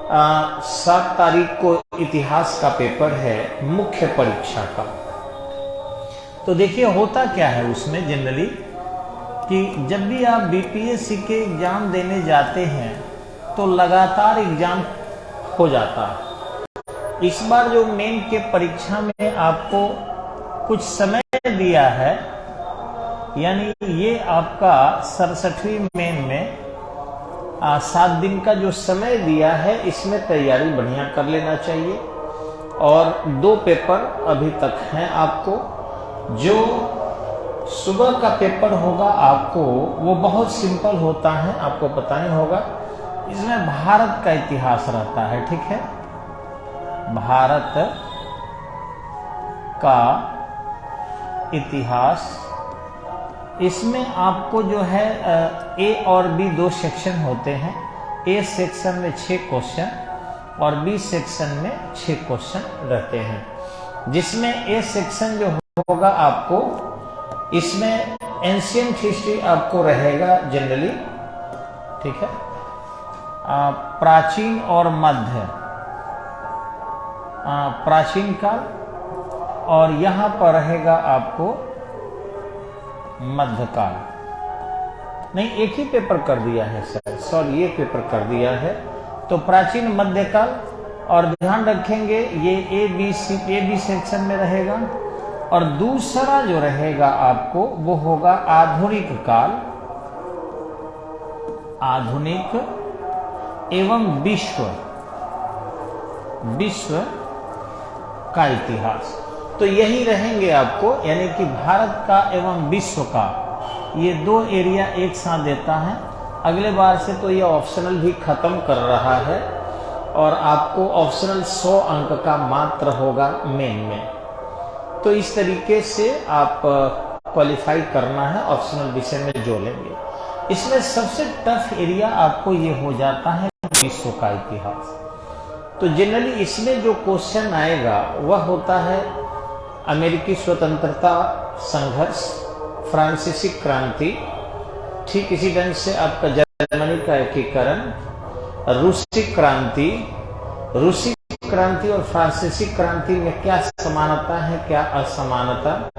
7 तारीख को इतिहास का पेपर है मुख्य परीक्षा का। तो देखिए होता क्या है उसमें जनरली कि जब भी आप बीपीएससी के एग्जाम देने जाते हैं तो लगातार एग्जाम हो जाता है। इस बार जो मेन के परीक्षा में आपको कुछ समय दिया है, यानी ये आपका 67वीं मेन में 7 दिन का जो समय दिया है, इसमें तैयारी बढ़िया कर लेना चाहिए। और 2 पेपर अभी तक हैं आपको। जो सुबह का पेपर होगा आपको वो बहुत सिंपल होता है, आपको पता ही होगा। इसमें भारत का इतिहास रहता है, ठीक है, भारत का इतिहास। इसमें आपको जो है ए और बी 2 सेक्शन होते हैं। ए सेक्शन में 6 क्वेश्चन और बी सेक्शन में 6 क्वेश्चन रहते हैं। जिसमें ए सेक्शन जो होगा आपको, इसमें एंशियंट हिस्ट्री आपको रहेगा जनरली, ठीक है, प्राचीन और मध्य, प्राचीन काल, और यहां पर रहेगा आपको मध्यकाल। नहीं, एक ही पेपर कर दिया है सर, सॉरी, ये पेपर कर दिया है। तो प्राचीन मध्यकाल, और ध्यान रखेंगे ये ए बी सेक्शन में रहेगा। और दूसरा जो रहेगा आपको वो होगा आधुनिक काल, आधुनिक एवं विश्व का इतिहास। तो यही रहेंगे आपको, यानी कि भारत का एवं विश्व का, ये 2 एरिया एक साथ देता है। अगले बार से तो ये ऑप्शनल भी खत्म कर रहा है और आपको ऑप्शनल 100 अंक का मात्र होगा मेन में। तो इस तरीके से आप क्वालिफाई करना है, ऑप्शनल विषय में जो लेंगे। इसमें सबसे टफ एरिया आपको ये हो जाता है विश्व का इतिहास। तो जनरली इसमें जो क्वेश्चन आएगा वह होता है अमेरिकी स्वतंत्रता संघर्ष, फ्रांसीसी क्रांति, ठीक इसी ढंग से आपका जर्मनी का एकीकरण, रूसी क्रांति और फ्रांसीसी क्रांति में क्या समानता है, क्या असमानता।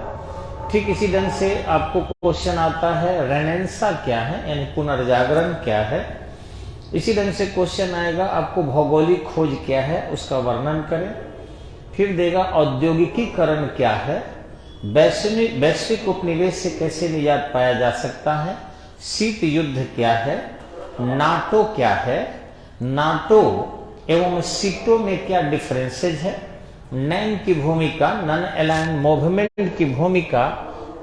ठीक इसी ढंग से आपको क्वेश्चन आता है रेनेसां क्या है, यानी पुनर्जागरण क्या है। इसी ढंग से क्वेश्चन आएगा आपको भौगोलिक खोज क्या है, उसका वर्णन करें। फिर देगा औद्योगिकीकरण क्या है, वैश्विक उपनिवेश से कैसे निजात पाया जा सकता है, शीत युद्ध क्या है, नाटो क्या है, नाटो एवं सीटो में क्या डिफरेंसेज है, नैन की भूमिका, नॉन अलाइंड मूवमेंट की भूमिका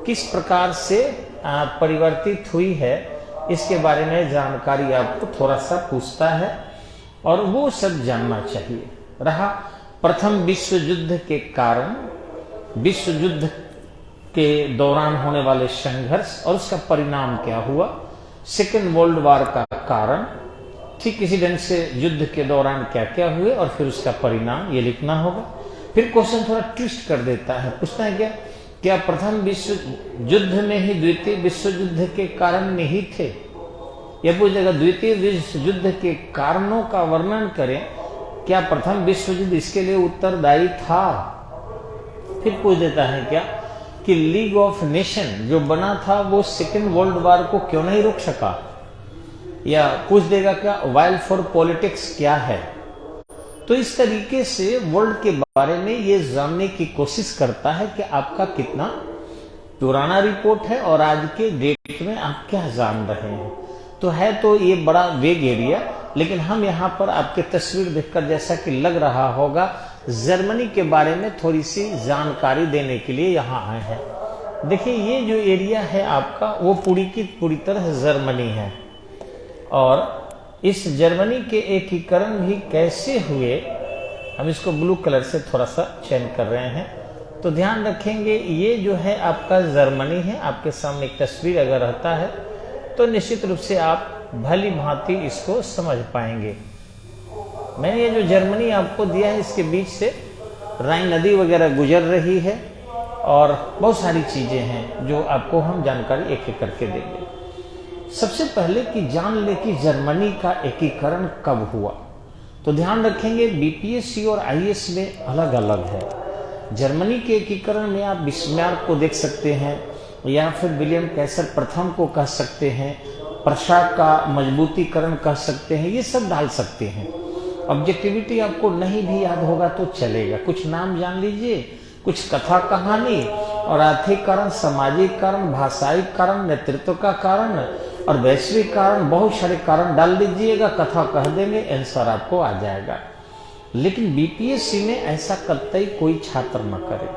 किस प्रकार से परिवर्तित हुई है, इसके बारे में जानकारी आपको थोड़ा सा पूछता है और वो सब जानना चाहिए। रहा प्रथम विश्व युद्ध के कारण, विश्व युद्ध के दौरान होने वाले संघर्ष और उसका परिणाम क्या हुआ, सेकेंड वर्ल्ड वॉर का कारण, ठीक इसी ढंग से युद्ध के दौरान क्या क्या हुए और फिर उसका परिणाम, ये लिखना होगा। फिर क्वेश्चन थोड़ा ट्विस्ट कर देता है, पूछता है क्या प्रथम विश्व युद्ध में ही द्वितीय विश्व युद्ध के कारण नहीं थे। यह पूछ देगा द्वितीय विश्व युद्ध के कारणों का वर्णन करें, क्या प्रथम विश्व युद्ध इसके लिए उत्तरदायी था। फिर पूछ देता है क्या कि लीग ऑफ नेशन जो बना था वो सेकेंड वर्ल्ड वॉर को क्यों नहीं रोक सका। या पूछ देगा क्या वाइल फॉर पॉलिटिक्स क्या है। तो इस तरीके से वर्ल्ड के बारे में ये जानने की कोशिश करता है कि आपका कितना पुराना रिपोर्ट है और आज के डेट में आप क्या जान रहे हैं। तो ये बड़ा वेग एरिया, लेकिन हम यहाँ पर आपके तस्वीर देखकर जैसा कि लग रहा होगा जर्मनी के बारे में थोड़ी सी जानकारी देने के लिए यहाँ आए हैं। देखिए ये जो एरिया है आपका वो पूरी की पूरी तरह जर्मनी है और इस जर्मनी के एकीकरण भी कैसे हुए, हम इसको ब्लू कलर से थोड़ा सा चयन कर रहे हैं। तो ध्यान रखेंगे ये जो है आपका जर्मनी है, आपके सामने एक तस्वीर अगर रहता है तो निश्चित रूप से आप भली भांति इसको समझ पाएंगे। मैंने ये जो जर्मनी आपको दिया है इसके बीच से राइन नदी वगैरह गुजर रही है और बहुत सारी चीजें हैं जो आपको हम जानकारी एक एक करके देंगे। सबसे पहले कि जान ले कि जर्मनी का एकीकरण कब हुआ। तो ध्यान रखेंगे बीपीएससी और आईएएस में अलग अलग है। जर्मनी के एकीकरण में आप बिस्मार्क को देख सकते हैं या फिर विलियम कैसर प्रथम को कह सकते हैं, प्रशा का मजबूतीकरण कह सकते हैं, ये सब डाल सकते हैं। ऑब्जेक्टिविटी आपको नहीं भी याद होगा तो चलेगा, कुछ नाम जान लीजिए, कुछ कथा कहानी और आर्थिक कारण, सामाजिक कारण, भाषाई कारण, नेतृत्व का कारण और वैश्विक कारण, बहुत सारे कारण डाल दीजिएगा, कथा कह देंगे, आंसर आपको आ जाएगा। लेकिन बीपीएससी में ऐसा कतई कोई छात्र न करे।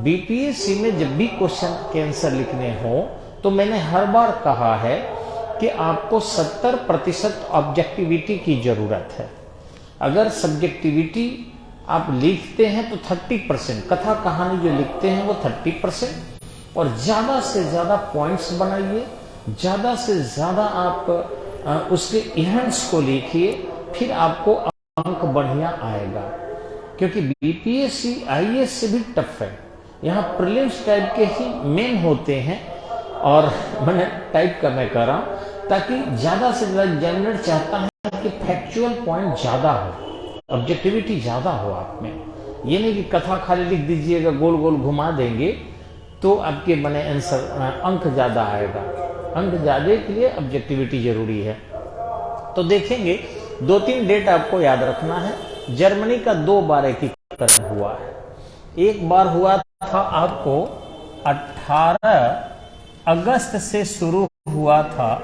बीपीएससी में जब भी क्वेश्चन के आंसर लिखने हो तो मैंने हर बार कहा है कि आपको 70% ऑब्जेक्टिविटी की जरूरत है। अगर सब्जेक्टिविटी आप लिखते हैं तो 30%, कथा कहानी जो लिखते हैं वो 30%, और ज्यादा से ज्यादा पॉइंट्स बनाइए, ज्यादा से ज्यादा आप उसके इवेंट्स को लिखिए, फिर आपको अंक बढ़िया आएगा। क्योंकि बीपीएससी आईएएस से भी टफ है, यहाँ प्रीलिम्स टाइप के ही मेन होते हैं, और मैंने टाइप का मैं कर रहा हूँ ताकि ज्यादा से ज्यादा एग्जामिनर चाहता है कि फैक्चुअल पॉइंट ज्यादा हो, ऑब्जेक्टिविटी ज्यादा हो आप में। ये नहीं कि कथा खाली लिख दीजिएगा, गोल गोल घुमा देंगे तो आपके बने आंसर अंक ज्यादा आएगा। अंक ज्यादा के लिए ऑब्जेक्टिविटी जरूरी है। तो देखेंगे 2-3 डेट आपको याद रखना है। जर्मनी का 2 बार एकीकरण हुआ है। एक बार हुआ था आपको 18 अगस्त से शुरू हुआ था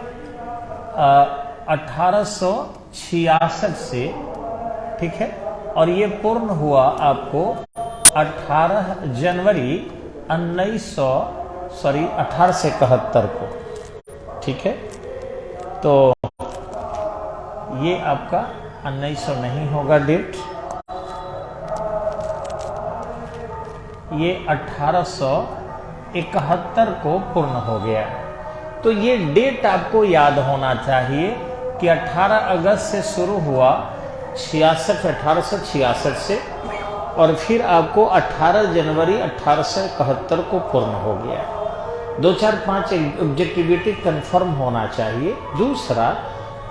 1866 से, ठीक है, और ये पूर्ण हुआ आपको 18 जनवरी 1871 को, ठीक है। तो ये आपका 1900 नहीं होगा डेट, ये 1871 को पूर्ण हो गया। तो ये डेट आपको याद होना चाहिए कि 18 अगस्त से शुरू हुआ 1866 से, और फिर आपको 18 जनवरी 1871 को पूर्ण हो गया। 2, 4, 5 ऑब्जेक्टिविटी कंफर्म होना चाहिए। दूसरा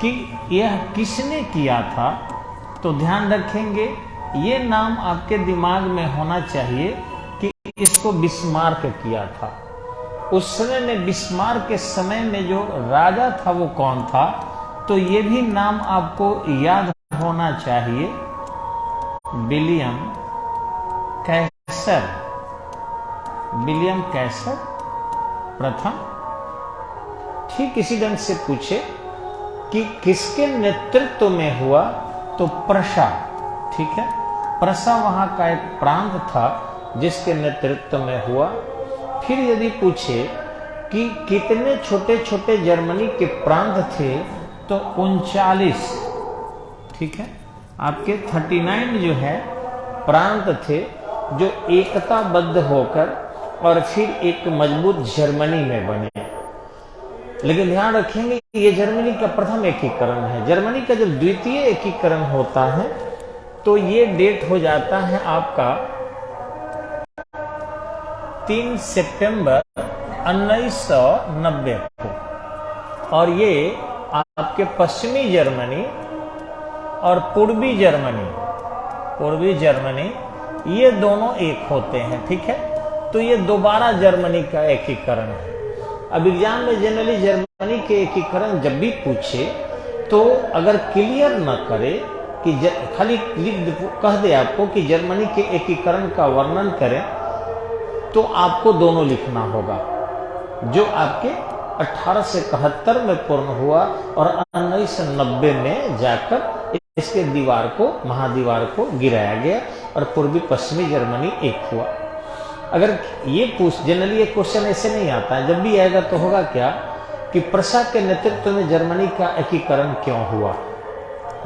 कि यह किसने किया था, तो ध्यान रखेंगे ये नाम आपके दिमाग में होना चाहिए कि इसको बिस्मार्क किया था। उस समय में बिस्मार्क के समय में जो राजा था वो कौन था, तो ये भी नाम आपको याद होना चाहिए, विलियम कैसर। विलियम कैसर प्रथम। ठीक इसी ढंग से पूछे कि किसके नेतृत्व में हुआ, तो प्रशा, ठीक है, प्रशा वहां का एक प्रांत था जिसके नेतृत्व में हुआ। फिर यदि पूछे कि कितने छोटे छोटे जर्मनी के प्रांत थे, तो 39, ठीक है, आपके 39 जो है प्रांत थे जो एकताबद्ध होकर और फिर एक मजबूत जर्मनी में बने। लेकिन ध्यान रखेंगे कि ये जर्मनी का प्रथम एकीकरण है। जर्मनी का जब द्वितीय एकीकरण होता है तो ये डेट हो जाता है आपका 3 सितंबर 1990 को, और ये आपके पश्चिमी जर्मनी और पूर्वी जर्मनी ये दोनों एक होते हैं, ठीक है। तो ये दोबारा जर्मनी का एकीकरण है। अब एग्जाम में जनरली जर्मनी के एकीकरण जब भी पूछे तो अगर क्लियर न करे कि खाली कह दे आपको कि जर्मनी के एकीकरण का वर्णन करें, तो आपको दोनों लिखना होगा, जो आपके 1871 में पूर्ण हुआ और 1990 में जाकर इसके दीवार को, महादीवार को गिराया गया और पूर्वी पश्चिमी जर्मनी एक हुआ। अगर ये जनरली ये क्वेश्चन ऐसे नहीं आता है, जब भी आएगा तो होगा क्या कि प्रशा के नेतृत्व में जर्मनी का एकीकरण क्यों हुआ।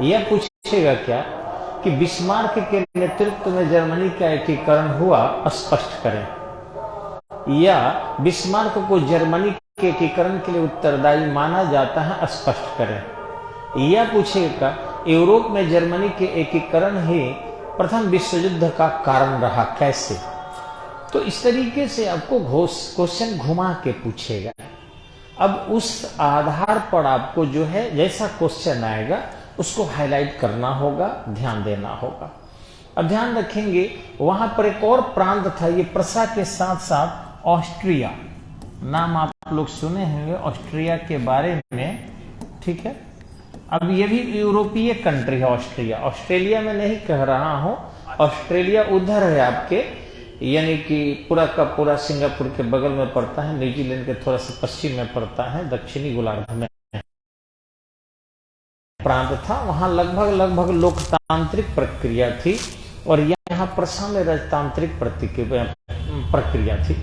यह पूछेगा क्या कि बिस्मार्क के नेतृत्व में जर्मनी का एकीकरण हुआ, स्पष्ट करें, या बिस्मार्क को जर्मनी के एकीकरण के लिए उत्तरदायी माना जाता है, स्पष्ट करें। यह पूछेगा यूरोप में जर्मनी के एकीकरण ही प्रथम विश्व युद्ध का कारण रहा, कैसे। तो इस तरीके से आपको क्वेश्चन घुमा के पूछेगा। अब उस आधार पर आपको जो है जैसा क्वेश्चन आएगा उसको हाईलाइट करना होगा, ध्यान देना होगा। अब ध्यान रखेंगे वहां पर एक और प्रांत था, ये प्रसा के साथ साथ ऑस्ट्रिया, नाम आप लोग सुने होंगे ऑस्ट्रिया के बारे में, ठीक है। अब ये भी यूरोपीय कंट्री है ऑस्ट्रिया, ऑस्ट्रेलिया में नहीं कह रहा हूं, ऑस्ट्रेलिया उधर है आपके, यानी कि पूरा का पूरा सिंगापुर के बगल में पड़ता है, न्यूजीलैंड के थोड़ा सा पश्चिम में पड़ता है, दक्षिणी गोलार्ध में प्रांत था। वहां लगभग लोकतांत्रिक प्रक्रिया थी और यहाँ प्रसा में राजतांत्रिक प्रक्रिया थी।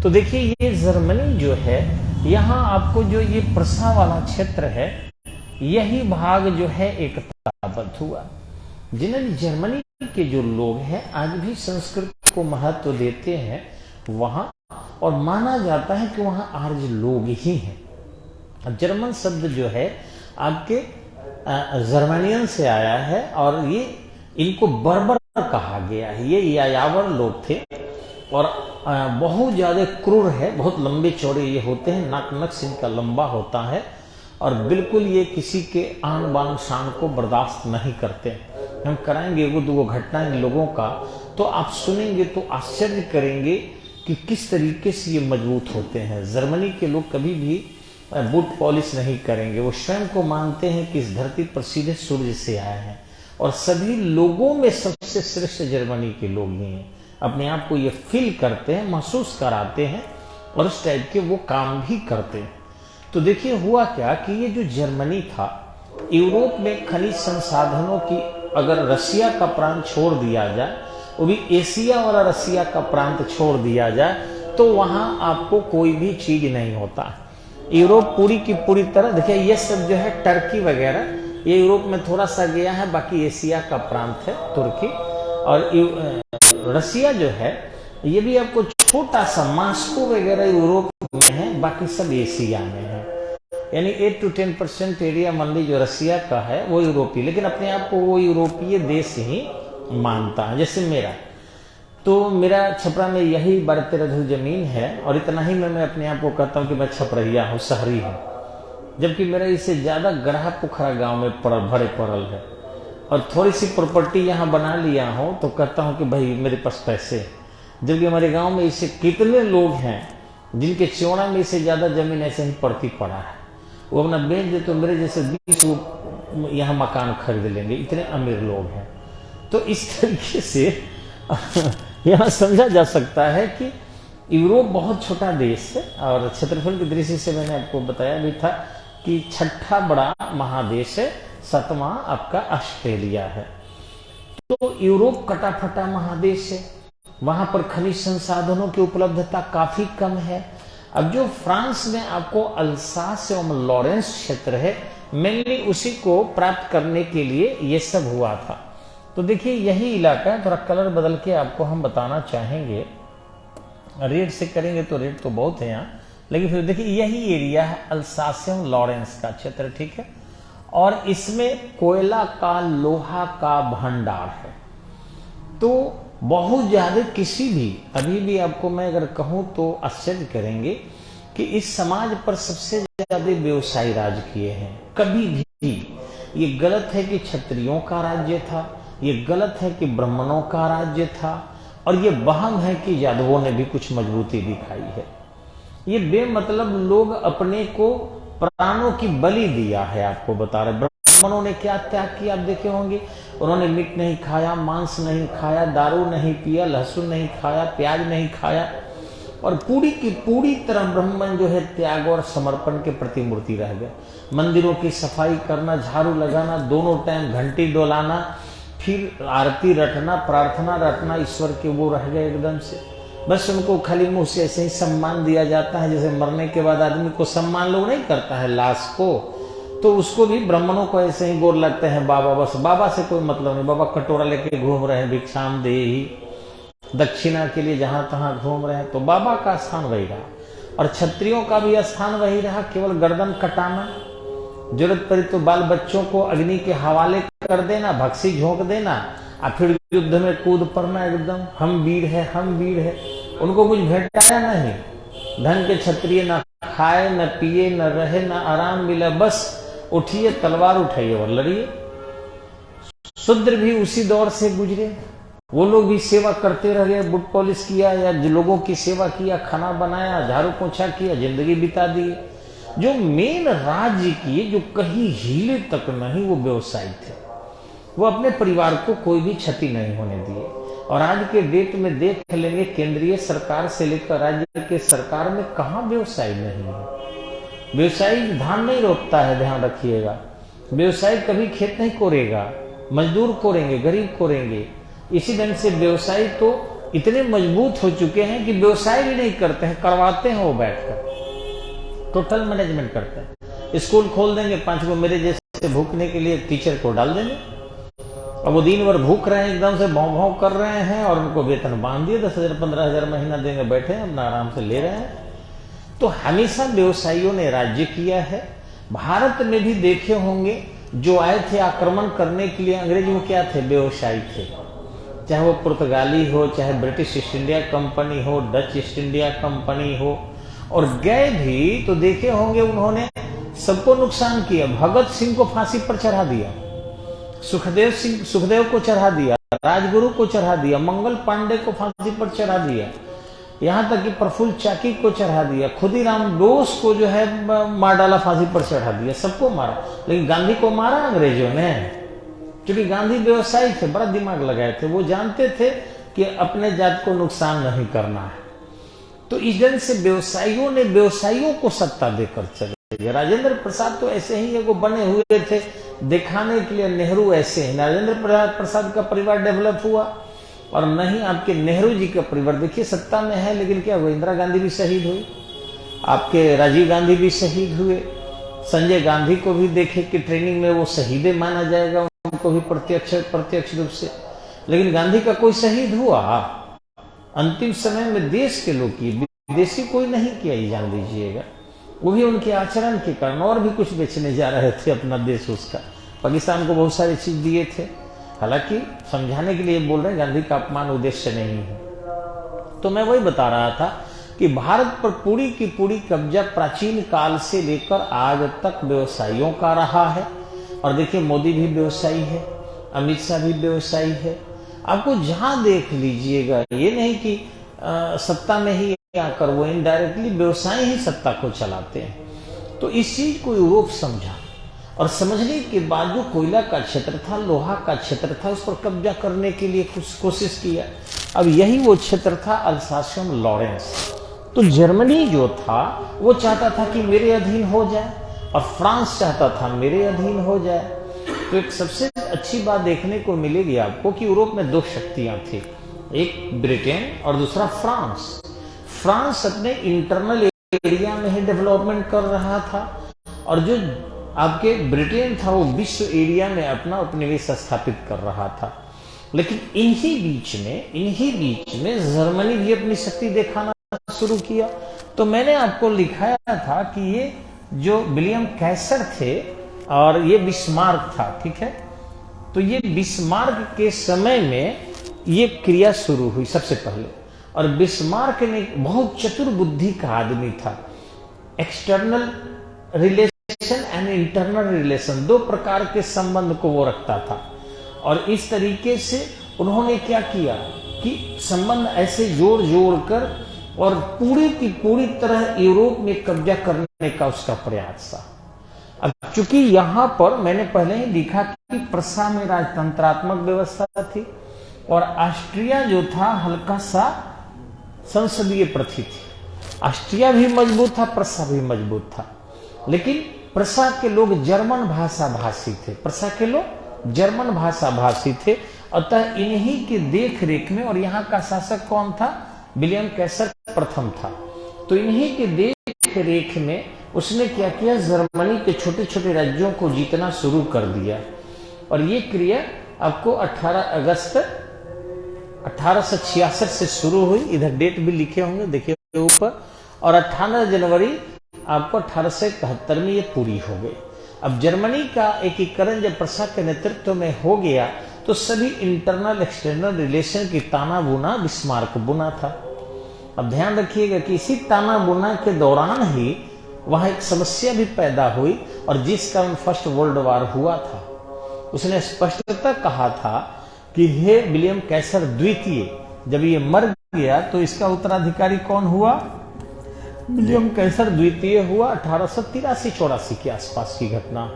तो देखिए ये जर्मनी जो है, यहाँ आपको जो ये प्रसा वाला क्षेत्र है, यही भाग जो है एकताबद्ध हुआ। जिन्हें जर्मनी के जो लोग हैं आज भी संस्कृत को महत्व देते हैं वहां, और माना जाता है कि वहां आर्य लोग ही हैं। जर्मन शब्द जो है आपके जर्मनियन से आया है और ये इनको बर्बर कहा गया है। ये यायावर लोग थे और बहुत ज्यादा क्रूर है, बहुत लंबे चौड़े ये होते हैं, नाक नक्श इनका लंबा होता है और बिल्कुल ये किसी के आन बान शान को बर्दाश्त नहीं करते। हम कराएंगे एगो दूगो घटना इन लोगों का, तो आप सुनेंगे तो आश्चर्य करेंगे कि किस तरीके से ये मजबूत होते हैं। जर्मनी के लोग कभी भी बूट पॉलिश नहीं करेंगे, वो स्वयं को मानते हैं कि इस धरती पर सीधे सूर्य से आए हैं और सभी लोगों में सबसे श्रेष्ठ जर्मनी के लोग ही हैं। अपने आप को ये फील करते हैं, महसूस कराते हैं और उस टाइप के वो काम भी करते हैं। तो देखिए हुआ क्या कि ये जो जर्मनी था, यूरोप में खनिज संसाधनों की अगर रसिया का प्रांत छोड़ दिया जाए, वो भी एशिया वाला रसिया का प्रांत छोड़ दिया जाए, तो वहां आपको कोई भी चीज नहीं होता। यूरोप पूरी की पूरी तरह देखिए ये सब जो है टर्की वगैरह ये यूरोप में थोड़ा सा गया है, बाकी एशिया का प्रांत है तुर्की, और रसिया जो है ये भी आपको छोटा सा मास्को वगैरह यूरोप में है, बाकी सब एशिया में है। यानी 8 to 10% एरिया मान ली जो रसिया का है वो यूरोपीय, लेकिन अपने आप को वो यूरोपीय देश ही मानता है। जैसे मेरा छपरा में यही 12-13 धूल जमीन है और इतना ही मैं अपने आप को कहता हूँ कि मैं छपरहिया हूँ, शहरी हूँ, जबकि मेरा इससे ज्यादा गढ़ा पोखरा गांव में भरे पड़ल है और थोड़ी सी प्रॉपर्टी यहाँ बना लिया हूँ तो कहता हूँ कि भाई मेरे पास पैसे, जबकि हमारे गांव में इससे कितने लोग हैं जिनके चौड़ा में इससे ज्यादा जमीन ऐसे ही पड़ती पड़ा है, वो अपना बेच दे तो मेरे जैसे 20 लोग यहाँ मकान खरीद लेंगे, इतने अमीर लोग हैं। तो इस तरीके से यहाँ समझा जा सकता है कि यूरोप बहुत छोटा देश है और क्षेत्रफल की दृष्टि से मैंने आपको बताया भी था कि छठा बड़ा महादेश है, 7वां आपका ऑस्ट्रेलिया है। तो यूरोप कटाफटा महादेश है, वहां पर खनिज संसाधनों की उपलब्धता काफी कम है। अब जो फ्रांस में आपको अल्सास एवं लॉरेंस क्षेत्र है, मेनली उसी को प्राप्त करने के लिए ये सब हुआ था। तो देखिए यही इलाका है, थोड़ा कलर बदल के आपको हम बताना चाहेंगे, रेड से करेंगे तो रेड तो बहुत है यहाँ, लेकिन फिर देखिए यही एरिया है अल्सास एवं लॉरेंस का क्षेत्र, ठीक है। और इसमें कोयला का, लोहा का भंडार है। तो बहुत ज्यादा किसी भी, अभी भी आपको मैं अगर कहूं तो आश्चर्य करेंगे कि इस समाज पर सबसे ज्यादा व्यवसायी राज किए हैं। कभी भी ये गलत है कि क्षत्रियों का राज्य था, ये गलत है कि ब्राह्मणों का राज्य था, और ये वहम है कि यादवों ने भी कुछ मजबूती दिखाई है। ये बेमतलब लोग अपने को प्राणों की बलि दिया है। आपको बता रहे ब्राह्मणों ने क्या त्याग किया आप देखे होंगे, उन्होंने मीट नहीं खाया, मांस नहीं खाया, दारू नहीं पिया, लहसुन नहीं खाया, प्याज नहीं खाया, और पूरी की पूरी तरह ब्राह्मण जो है त्याग और समर्पण के प्रतिमूर्ति रह गए। मंदिरों की सफाई करना, झाड़ू लगाना, दोनों टाइम घंटी डोलाना, फिर आरती रटना, प्रार्थना रटना, ईश्वर के वो रह गए एकदम से। बस उनको खाली मुंह से ऐसे ही सम्मान दिया जाता है, जैसे मरने के बाद आदमी को सम्मान लोग नहीं करता है लाश को, तो उसको भी ब्राह्मणों को ऐसे ही गोर लगते हैं बाबा। बस बाबा से कोई मतलब नहीं, बाबा कटोरा लेके घूम रहे हैं, भिक्षाम दे ही, दक्षिणा के लिए जहां तहां घूम रहे हैं, तो बाबा का स्थान वही रहा। और क्षत्रियों का भी स्थान वही रहा, केवल गर्दन कटाना, जरूरत पड़ी तो बाल बच्चों को अग्नि के हवाले कर देना, भक्सी झोंक देना, और फिर युद्ध में कूद पड़ना एकदम, हम वीर है, हम वीर है। उनको कुछ भेटाया नहीं, धन के क्षत्रिय न खाए, न पिए, न रहे, न आराम मिला, बस उठिए तलवार उठाइए और लड़िए। शूद्र भी उसी दौर से गुजरे, वो लोग भी सेवा करते रह गए, बुट पॉलिश किया या जो लोगों की सेवा किया, खाना बनाया, झाड़ू पोछा किया, जिंदगी बिता दी। जो मेन राज्य किए, जो कहीं हिले तक नहीं, वो व्यवसायी थे। वो अपने परिवार को कोई भी क्षति नहीं होने दिए। और आज के डेट में देख लेंगे, केंद्रीय सरकार से लेकर राज्य के सरकार में कहां व्यवसायी नहीं है। व्यवसायी धान नहीं रोपता है, ध्यान रखिएगा। व्यवसायी कभी खेत नहीं कोरेगा, मजदूर कोरेंगे, गरीब कोरेंगे। इसी ढंग से व्यवसायी तो इतने मजबूत हो चुके हैं कि व्यवसाय भी नहीं करते हैं, करवाते हैं वो बैठकर, टोटल मैनेजमेंट करते हैं। स्कूल खोल देंगे, 5 को मेरे जैसे भूखने के लिए टीचर को डाल देंगे। अब वो दिन भर भूख रहे हैं, एकदम से भाव भाव कर रहे हैं, और उनको वेतन बांध दिए, 10,000 15,000 महीना देंगे, बैठे हैं अपना आराम से ले रहे हैं। तो हमेशा व्यवसायियों ने राज्य किया है। भारत में भी देखे होंगे, जो आए थे आक्रमण करने के लिए अंग्रेज, वो क्या थे? व्यवसायी थे। चाहे वो पुर्तगाली हो, चाहे ब्रिटिश ईस्ट इंडिया कंपनी हो, डच ईस्ट इंडिया कंपनी हो, और गए भी तो देखे होंगे उन्होंने सबको नुकसान किया। भगत सिंह को फांसी पर चढ़ा दिया, सुखदेव को चढ़ा दिया, राजगुरु को चढ़ा दिया, मंगल पांडे को फांसी पर चढ़ा दिया, यहां तक कि प्रफुल्ल चाकी को चढ़ा दिया, खुदीराम बोस को जो है मार डाला, फांसी पर चढ़ा दिया, सबको मारा। लेकिन गांधी को मारा अंग्रेजों ने, क्योंकि गांधी व्यवसायी थे, बड़ा दिमाग लगाए थे। वो जानते थे कि अपने जात को नुकसान नहीं करना है। तो इस ढंग से व्यवसायियों ने व्यवसायियों को सत्ता देकर चले। राजेंद्र प्रसाद तो ऐसे ही एगो बने हुए थे दिखाने के लिए, नेहरू ऐसे हैं। राजेंद्र प्रसाद का परिवार डेवलप हुआ, और नहीं आपके नेहरू जी का परिवार देखिए सत्ता में है, लेकिन क्या हुआ? इंदिरा गांधी भी शहीद हुई, आपके राजीव गांधी भी शहीद हुए, संजय गांधी को भी देखे कि ट्रेनिंग में वो शहीदे माना जाएगा, उनको भी प्रत्यक्ष रूप से। लेकिन गांधी का कोई शहीद हुआ? अंतिम समय में देश के लोग किए, विदेशी कोई नहीं किया, ये जान लीजिएगा। वो भी उनके आचरण के कारण, और भी कुछ बेचने जा रहे थे अपना देश उसका। पाकिस्तान को बहुत सारी चीज दिए थे। हालांकि समझाने के लिए बोल रहे हैं, गांधी का अपमान उद्देश्य नहीं है। तो मैं वही बता रहा था कि भारत पर पूरी की पूरी कब्जा प्राचीन काल से लेकर आज तक व्यवसायियों का रहा है। और देखिए मोदी भी व्यवसायी है, अमित शाह भी व्यवसायी है। आपको जहां देख लीजिएगा, ये नहीं कि सत्ता में ही आकर वो इनडायरेक्टली व्यवसाय ही सत्ता को चलाते हैं। तो इस चीज को यूरोप समझा, और समझने के बाद जो कोयला का क्षेत्र था, लोहा का क्षेत्र था, उस पर कब्जा करने के लिए कुछ कोशिश किया। अब यही वो क्षेत्र था अल्सासियन लॉरेंस। तो जर्मनी जो था वो चाहता था कि मेरे अधीन हो जाए, और फ्रांस चाहता था मेरे अधीन हो जाए। तो एक सबसे अच्छी बात देखने को मिलेगी आपको कि यूरोप में 2 शक्तियां थी, एक ब्रिटेन और दूसरा फ्रांस। फ्रांस अपने इंटरनल एरिया में ही डेवलपमेंट कर रहा था, और जो आपके ब्रिटेन था वो विश्व एरिया में अपना उपनिवेश स्थापित कर रहा था। लेकिन इन्हीं बीच में जर्मनी भी अपनी शक्ति दिखाना शुरू किया। तो मैंने आपको लिखाया था कि ये जो विलियम कैसर थे और ये बिस्मार्क था, ठीक है। तो ये बिस्मार्क के समय में ये क्रिया शुरू हुई सबसे पहले। और बिस्मार्क ने बहुत चतुर बुद्धि का आदमी था। External relation and internal relation, 2 प्रकार के संबंध को वो रखता था। और इस तरीके से उन्होंने क्या किया कि संबंध ऐसे जोड़ कर और पूरी की पूरी तरह यूरोप में कब्जा करने का उसका प्रयास था। अब चूंकि यहां पर मैंने पहले ही लिखा कि प्रसा में राजतंत्रात्मक व्यवस्था थी, और ऑस्ट्रिया जो था हल्का सा संसदीय प्रथि थी। ऑस्ट्रिया भी मजबूत था, प्रसा भी मजबूत था। लेकिन प्रसा के लोग जर्मन भाषा भाषी थे, प्रसा के लोग जर्मन भाषा भाषी थे। अतः इन्हीं की देख रेख में, और यहाँ का शासक कौन था? विलियम कैसर प्रथम था। तो इन्हीं के देख रेख में उसने क्या किया? जर्मनी के छोटे छोटे राज्यों को जीतना शुरू कर दिया। और ये क्रिया आपको 18 अगस्त 1866 से शुरू हुई। इधर डेट भी लिखे होंगे, देखिए ऊपर। और 18 जनवरी आपको 1871 में ये पूरी हो गई। अब जर्मनी का एकीकरण जब प्रसा के नेतृत्व में हो गया, तो सभी इंटरनल एक्सटर्नल रिलेशन की ताना बुना बिस्मार्क बुना था। अब ध्यान रखिएगा कि इसी ताना बुना के दौरान ही वहां एक समस्या भी पैदा हुई, और जिस कारण फर्स्ट वर्ल्ड वॉर हुआ था। उसने स्पष्टतः कहा था कि हे विलियम कैसर द्वितीय, जब ये मर गया तो इसका उत्तराधिकारी कौन हुआ? विलियम कैसर द्वितीय हुआ। 1883-84 के आसपास की घटना।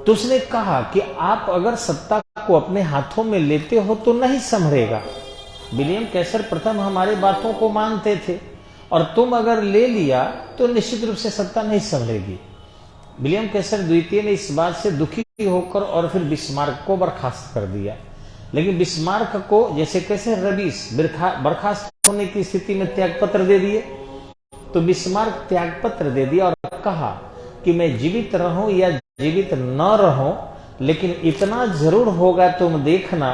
तो उसने कहा कि आप अगर सत्ता को अपने हाथों में लेते हो तो नहीं संभलेगा। विलियम कैसर प्रथम हमारे बातों को मानते थे और तुम अगर ले लिया तो निश्चित रूप से सत्ता नहीं संभलेगी। विलियम कैसर द्वितीय ने इस बात से दुखी होकर और फिर बिस्मार्क को बर्खास्त कर दिया। लेकिन बिस्मार्क को जैसे कैसे रबीस बर्खास्त होने की स्थिति में त्यागपत्र दे दिए, तो बिस्मार्क त्यागपत्र दे दिया और कहा कि मैं जीवित रहूं या जीवित न रहूं, लेकिन इतना जरूर होगा तुम देखना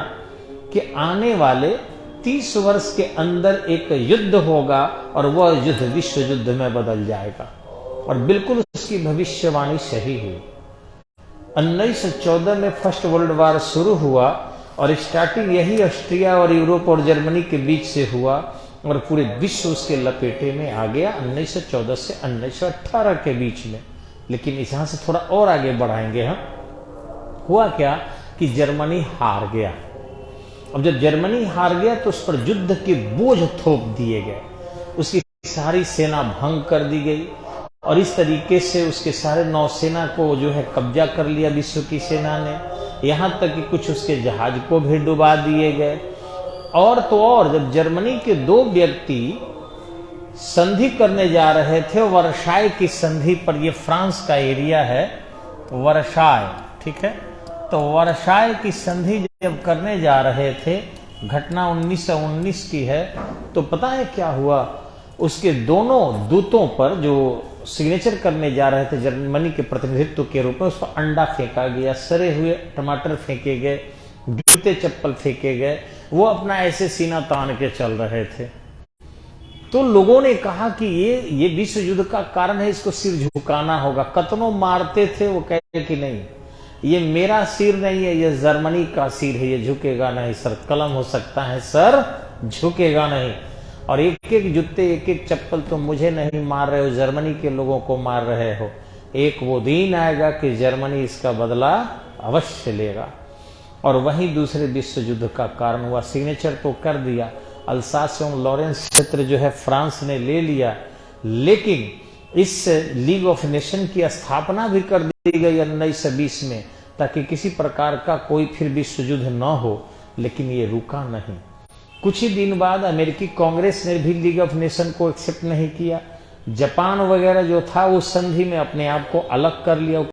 कि आने वाले 30 वर्ष के अंदर एक युद्ध होगा और वह युद्ध विश्व युद्ध में बदल जाएगा। और बिल्कुल उसकी भविष्यवाणी सही हुई। 1914 में फर्स्ट वर्ल्ड वार शुरू हुआ और स्टार्टिंग यही ऑस्ट्रिया और यूरोप और जर्मनी के बीच से हुआ और पूरे विश्व उसके लपेटे में आ गया 1914 से 1918 के बीच में। लेकिन इस यहां से थोड़ा और आगे बढ़ाएंगे हम। हुआ क्या कि जर्मनी हार गया। अब जब जर्मनी हार गया तो उस पर युद्ध के बोझ थोप दिए गए, उसकी सारी सेना भंग कर दी गई और इस तरीके से उसके सारे नौसेना को जो है कब्जा कर लिया विश्व की सेना ने। यहां तक कि कुछ उसके जहाज को भी डुबा दिए गए। और तो और जब जर्मनी के 2 व्यक्ति संधि करने जा रहे थे वर्साय की संधि पर, ये फ्रांस का एरिया है वर्साय, ठीक है, तो वर्साय की संधि जब करने जा रहे थे, घटना 1919 की है, तो पता है क्या हुआ? उसके दोनों दूतों पर जो सिग्नेचर करने जा रहे थे जर्मनी के प्रतिनिधित्व के रूप में, उस पर अंडा फेंका गया, सड़े हुए टमाटर फेंके गए, जूते चप्पल फेंके गए। वो अपना ऐसे सीना तान के चल रहे थे। तो लोगों ने कहा कि ये विश्व युद्ध का कारण है, इसको सिर झुकाना होगा। कतनों मारते थे, वो कहते कि नहीं, ये मेरा सिर नहीं है, ये जर्मनी का सिर है, ये झुकेगा नहीं सर। कलम हो सकता है, सर झुकेगा नहीं। और एक एक जूते एक एक चप्पल तो मुझे नहीं मार रहे हो, जर्मनी के लोगों को मार रहे हो। एक वो दिन आएगा कि जर्मनी इसका बदला अवश्य लेगा। और वही दूसरे विश्व युद्ध का कारण हुआ। सिग्नेचर तो कर दिया, अल्सास एवं लॉरेंस क्षेत्र जो है फ्रांस ने ले लिया, लेकिन इस लीग ऑफ नेशन की स्थापना भी कर दी गई 1920 में, ताकि किसी प्रकार का कोई फिर विश्व युद्ध न हो। लेकिन ये रुका नहीं। कुछ ही दिन बाद अमेरिकी कांग्रेस ने भी लीग ऑफ नेशन को एक्सेप्ट नहीं किया। जापान वगैरह जो था उस संधि में अपने आप को अलग कर लिया,